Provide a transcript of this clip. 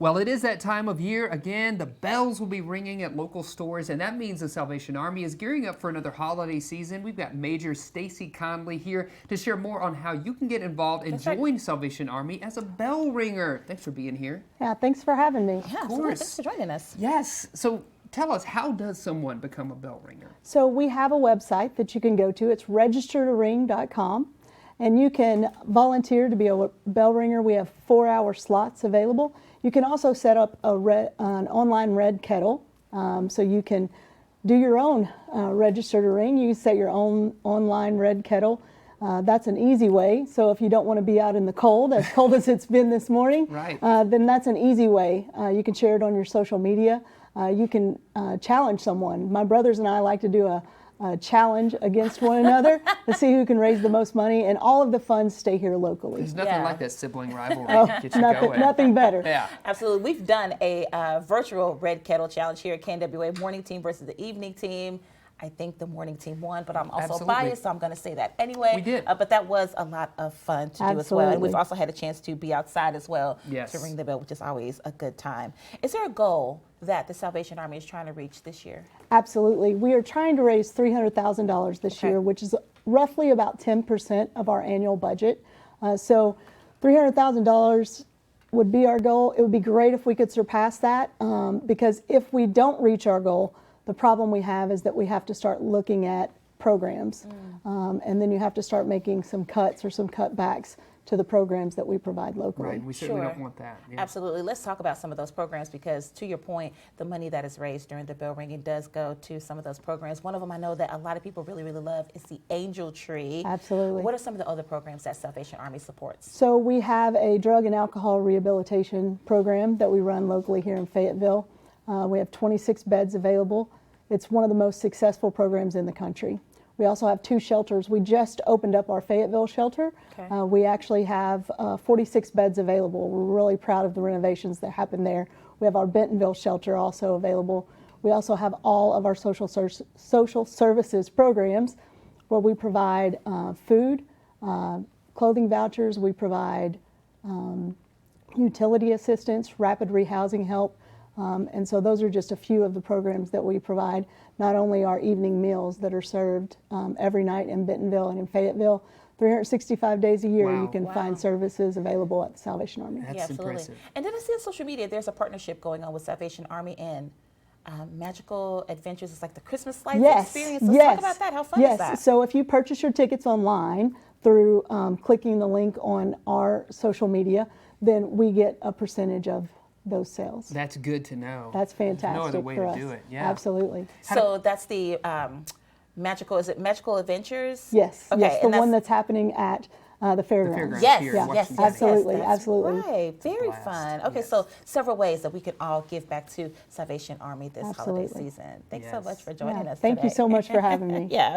Well, it is that time of year again. The bells will be ringing at local stores, and that means the Salvation Army is gearing up for another holiday season. We've got Major Stacy Conley here to share more on how you can get involved and join Salvation Army as a bell ringer. Thanks for being here. Yeah, thanks for having me. Yeah, of course. Thanks for joining us. Yes. So tell us, how does someone become a bell ringer? So we have a website that you can go to. It's registertoring.com, and you can volunteer to be a bell ringer. We have 4-hour slots available. You can also set up an online red kettle, so you can do your own register to ring. You set your own online red kettle. That's an easy way. So if you don't want to be out in the cold, as cold as it's been this morning, Right. Then that's an easy way. You can share it on your social media. You can challenge someone. My brothers and I like to do a challenge against one another to see who can raise the most money, and all of the funds stay here locally. There's nothing like that sibling rivalry. Get you Nothing, going. nothing better. Yeah. Absolutely. We've done a virtual Red Kettle Challenge here at KNWA, morning team versus the evening team. I think the morning team won, but I'm also biased, so I'm going to say that anyway. We did. But that was a lot of fun to do as well. And we've also had a chance to be outside as well to ring the bell, which is always a good time. Is there a goal that the Salvation Army is trying to reach this year? Absolutely. We are trying to raise $300,000 this year, which is roughly about 10% of our annual budget. So $300,000 would be our goal. It would be great if we could surpass that, because if we don't reach our goal, the problem we have is that we have to start looking at programs, and then you have to start making some cuts or some cutbacks to the programs that we provide locally. Right, we certainly don't want that. Yeah. Absolutely. Let's talk about some of those programs, because to your point, the money that is raised during the bell ringing does go to some of those programs. One of them I know that a lot of people really, really love is the Angel Tree. Absolutely. What are some of the other programs that Salvation Army supports? So we have a drug and alcohol rehabilitation program that we run locally here in Fayetteville. We have 26 beds available. It's one of the most successful programs in the country. We also have 2 shelters. We just opened up our Fayetteville shelter. Okay. We actually have 46 beds available. We're really proud of the renovations that happened there. We have our Bentonville shelter also available. We also have all of our social services programs where we provide food, clothing vouchers. We provide utility assistance, rapid rehousing help. And so those are just a few of the programs that we provide. Not only our evening meals that are served every night in Bentonville and in Fayetteville, 365 days a year you can find services available at the Salvation Army. That's absolutely. impressive. And then I see on social media there's a partnership going on with Salvation Army and Magical Adventures. It's like the Christmas lights experience. Let's talk about that. How fun is that? So if you purchase your tickets online through clicking the link on our social media, then we get a percentage of those sales. That's good to know. That's fantastic. There's no other way for to us. do it. Yeah. Absolutely. So that's the is it Magical Adventures? Yes. Okay. Yes, the one that's happening at the fairgrounds. fairgrounds. Yes, Here, yes, Washington. absolutely, that's absolutely. Right, very blast. fun. Okay, Yes. so several ways that we can all give back to Salvation Army this holiday Absolutely. season. Thanks so Yes. much for joining us Thank you today. so much for having me. Yeah.